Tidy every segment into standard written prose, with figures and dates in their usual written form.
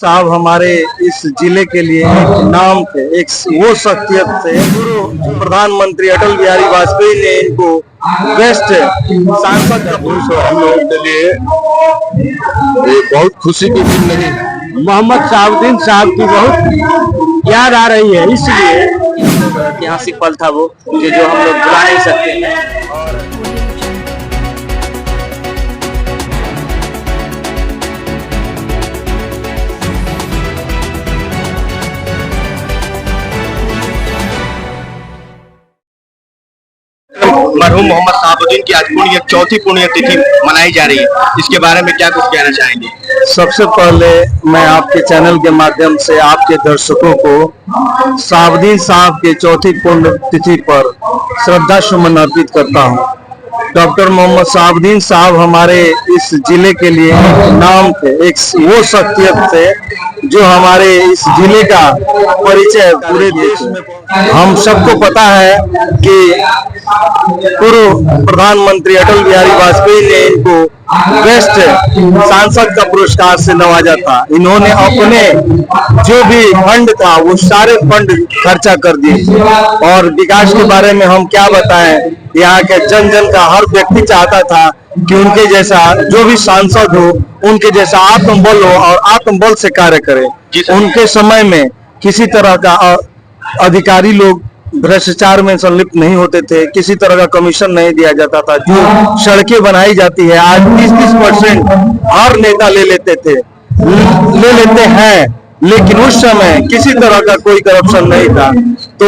साहब हमारे इस जिले के लिए एक नाम थे, एक वो शख्सियत थे। पूर्व प्रधानमंत्री अटल बिहारी वाजपेयी ने इनको बेस्ट सांसद का पुरस्कार हम लोगों के लिए ये बहुत खुशी की दिन नहीं है। मोहम्मद शहाबुद्दीन साहब की बहुत याद आ रही है, इसलिए ऐतिहासिक पल था वो जो हम लोग भुला नहीं सकते हैं। मरहूम मोहम्मद शहाबुद्दीन की आज चौथी पुण्यतिथि मनाई जा रही है, इसके बारे में क्या कुछ कहना चाहेंगे? सबसे पहले मैं आपके चैनल के माध्यम से आपके दर्शकों को शहाबुद्दीन साहब के चौथी पुण्यतिथि पर श्रद्धा सुमन अर्पित करता हूं। डॉक्टर मोहम्मद शहाबुद्दीन साहब हमारे इस जिले के लिए एक नाम थे, एक वो शख्सियत थे जो हमारे इस जिले का परिचय पूरे देश में। हम सबको पता है कि पूर्व प्रधानमंत्री अटल बिहारी वाजपेयी ने इनको बेस्ट सांसद का पुरस्कार से नवाजा था। इन्होंने अपने जो भी फंड था वो सारे फंड खर्चा कर दिए, और विकास के बारे में हम क्या बताएं। यहाँ के जन जन का हर व्यक्ति चाहता था कि उनके जैसा जो भी सांसद हो, उनके जैसा आत्मबल हो और आत्मबल से कार्य करे। उनके समय में किसी तरह का अधिकारी लोग भ्रष्टाचार में संलिप्त नहीं होते थे, किसी तरह का कमीशन नहीं दिया जाता था। जो सड़कें बनाई जाती है आज 30-30% हर नेता ले लेते हैं, लेकिन उस समय किसी तरह का कोई करप्शन नहीं था। तो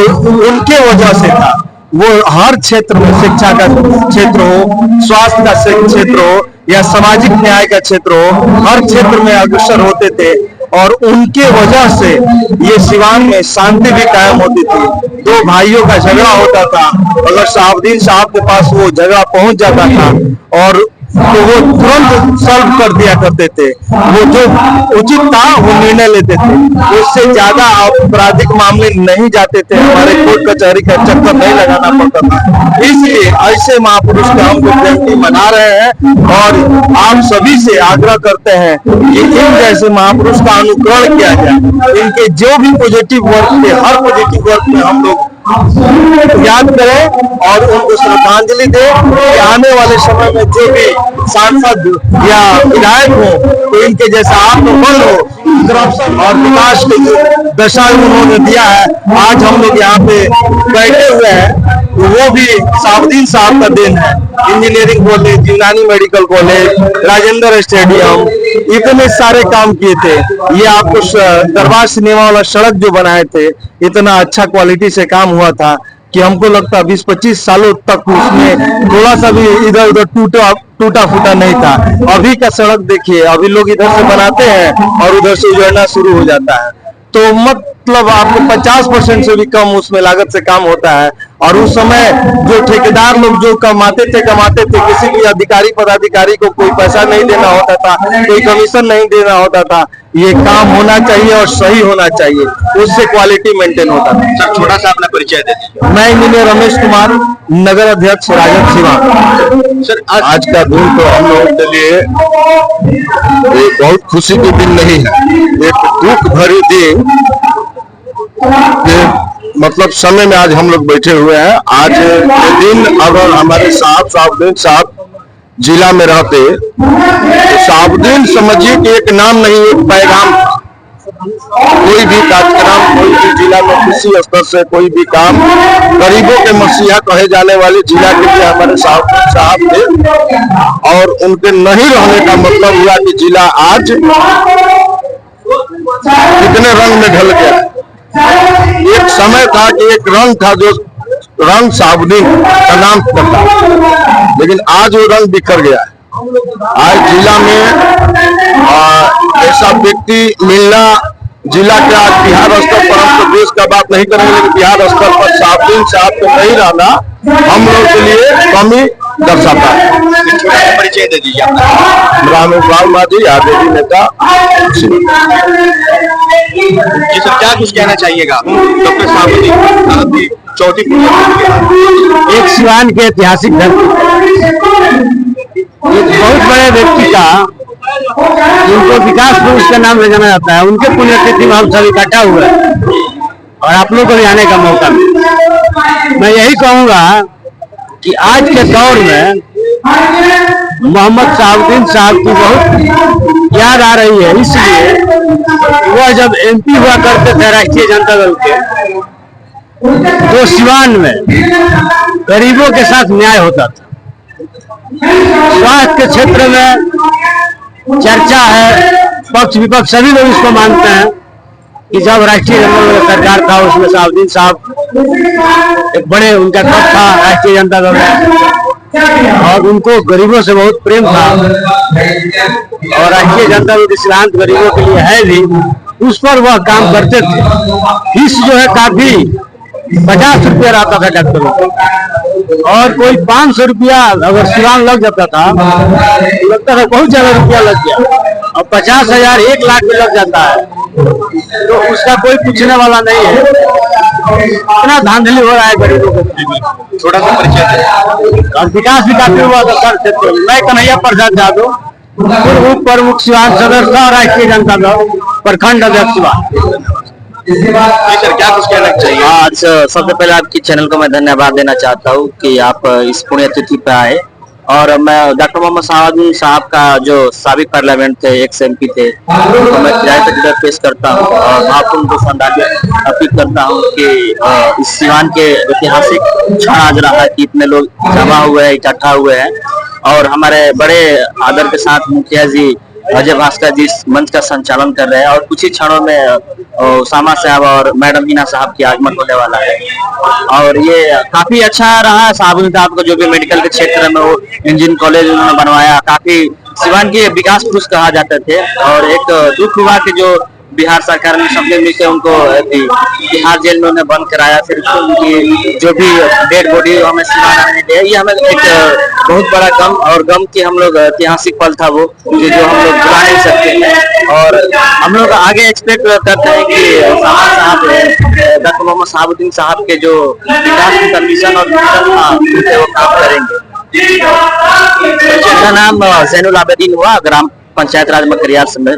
उनके वजह से था वो हर क्षेत्र में, शिक्षा का क्षेत्र हो, स्वास्थ्य का क्षेत्र हो या सामाजिक न्याय का क्षेत्र हो, हर क्षेत्र में अग्रसर होते थे। और उनके वजह से ये सिवान में शांति भी कायम होती थी। दो भाइयों का झगड़ा होता था, अगर शहाबुद्दीन साहब के पास वो झगड़ा पहुंच जाता था और तो वो तुरंत सॉल्व कर दिया करते थे। वो जो उचित था वो निर्णय लेते थे, उससे ज्यादा आपराधिक मामले नहीं जाते थे, हमारे कोर्ट कचहरी का चक्कर नहीं लगाना पड़ता था। इसलिए ऐसे महापुरुष का हम लोग जयंती मना रहे हैं और आप सभी से आग्रह करते हैं कि इन जैसे महापुरुष का अनुकरण किया जाए। इनके जो भी पॉजिटिव वर्क थे, हर पॉजिटिव वर्क में हम लोग याद करें और उनको श्रद्धांजलि दें कि आने वाले समय में जो भी सांसद या विधायक हो तो इनके जैसा आत्मबल हो, करप्शन और विकास की जो दशा उन्होंने दिया है। आज हम लोग यहाँ पे बैठे हुए हैं तो वो भी शहाबुद्दीन साहब का देन है। इंजीनियरिंग कॉलेज, यूनानी मेडिकल कॉलेज, राजेंद्र स्टेडियम, इतने सारे काम किए थे। ये आपको दरबार सिनेमा वाला सड़क जो बनाए थे, इतना अच्छा क्वालिटी से काम हुआ था कि हमको लगता 20-25 सालों तक उसमें थोड़ा सा भी इधर उधर टूटा फूटा नहीं था। अभी का सड़क देखिए, अभी लोग इधर से बनाते हैं और उधर से उजड़ना शुरू हो जाता है। तो मतलब आपको 50% से भी कम उसमें लागत से काम होता है। और उस समय जो ठेकेदार लोग जो कमाते थे, किसी भी अधिकारी पदाधिकारी को कोई पैसा नहीं देना होता था, कोई कमीशन नहीं देना होता था। ये काम होना चाहिए और सही होना चाहिए, उससे क्वालिटी मेंटेन होता था। सर, छोटा सा अपना परिचय दे दीजिए। मैं इंजीनियर रमेश कुमार, नगर अध्यक्ष राजद सिवान। सर, आज का दिन तो हम लोगों के लिए एक बहुत खुशी की दिन नहीं है, एक दुख भरी दिन के मतलब समय में आज हम लोग बैठे हुए हैं। आज के दिन अगर हमारे शहाबुद्दीन साहब जिला में रहते तो शहाबुद्दीन समझिए कि एक नाम नहीं, एक पैगाम था। कोई भी कार्यक्रम, कोई भी जिला में किसी स्तर से कोई भी काम, गरीबों के मसीहा कहे जाने वाले जिला के लिए हमारे शहाबुद्दीन साहब थे। और उनके नहीं रहने का मतलब हुआ कि जिला आज कितने रंग में ढल गया। एक समय था कि एक रंग था जो रंग शहाबुद्दीन का नाम करता, लेकिन आज वो रंग बिखर गया है। आज जिला में ऐसा व्यक्ति मिलना, जिला के आज बिहार स्तर पर, हम तो देश का बात नहीं करेंगे, लेकिन बिहार स्तर पर शहाबुद्दीन साहब को नहीं रहना हम लोग के लिए कमी दर्शाता है। परिचय दे दीजिए। रामेश्वर माझी, आरजेडी नेता। जी सर, क्या कुछ कहना चाहिएगा डॉक्टर शहाबुद्दीन की चौथी पुण्यतिथि? एक सिवान के ऐतिहासिक धरती, एक बहुत बड़े व्यक्ति का जिनको विकास पुरुष के नाम से जाना जाता है, उनके पुण्यतिथि में हम सब इकट्ठा हुए और आप लोगों को भी आने का मौका मिला। मैं यही कहूंगा कि आज के दौर में मोहम्मद शहाबुद्दीन साहब की बहुत याद आ रही है, इसलिए वह जब एमपी हुआ करते थे राष्ट्रीय जनता दल के, तो सिवान में गरीबों के साथ न्याय होता था। स्वास्थ्य के क्षेत्र में चर्चा है, पक्ष विपक्ष सभी लोग इसको मानते हैं कि जब राष्ट्रीय जनता दल सरकार था उसमें शहाबुद्दीन साहब एक बड़े, उनका कप था राष्ट्रीय जनता दल में और उनको गरीबों से बहुत प्रेम था और राष्ट्रीय जनता दल के सिद्धांत गरीबों के लिए है भी, उस पर वह काम करते थे। फीस जो है काफी 50 रुपया रहता था डॉक्टरों को और कोई 500 रुपया अगर सिवान लग जाता था तो लगता था बहुत ज्यादा रुपया लग गया और 50,000 1 लाख में लग जाता है तो उसका कोई पूछने वाला नहीं है। इतना धांधली हो रहा है गरीबों को। थोड़ा सा परिचय और विकास भी काफी हुआ था कर सकते। मैं कन्हैया प्रसाद यादव, पूर्व उप प्रमुख सिवान सदस्य और राष्ट्रीय जनता दल प्रखंड अध्यक्ष सिवान। सर, क्या कुछ कहना चाहिए? आज सबसे पहले आपकी चैनल को मैं धन्यवाद देना चाहता हूँ कि आप इस पुण्यतिथि पे आए और मैं डॉक्टर मोहम्मद शहाबुद्दीन साहब का जो साबिक पार्लियामेंट थे, एक्स MP थे, तो मैं किराए पेश करता हूँ और भावपूर्ण को श्रद्धांजलि अर्पित करता हूँ कि इस सिवान के ऐतिहासिक क्षण आज रहा कि इतने लोग जमा हुए हैं, इकट्ठा हुए हैं और हमारे बड़े आदर के साथ मुखिया जी अजय भास्कर जी इस मंच का संचालन कर रहे हैं और कुछ ही क्षणों में उसामा साहब और मैडम हिना साहब की आगमन होने वाला है और ये काफी अच्छा रहा। शहाबुद्दीन साहब को जो भी मेडिकल के क्षेत्र में वो इंजीनियरिंग कॉलेज उन्होंने बनवाया, काफी सिवान के विकास पुरुष कहा जाते थे और एक दुख हुआ कि जो बिहार सरकार ने सबने मिलकर उनको बिहार जेल में उन्हें बंद कराया, फिर उनकी जो भी डेड बॉडी हमें सिवान आने दिया, ये हमें एक बहुत बड़ा गम और गम की हम लोग ऐतिहासिक पल था वो जो हम लोग भुला नहीं सकते और हम लोग आगे एक्सपेक्ट करते हैं कि डॉक्टर मोहम्मद शहाबुद्दीन साहब के जो विकास की कंडीशन और वो काम करेंगे। मेरा नाम जैनुल आबेदीन हुआ, ग्राम पंचायत राज मकरियार से मैं।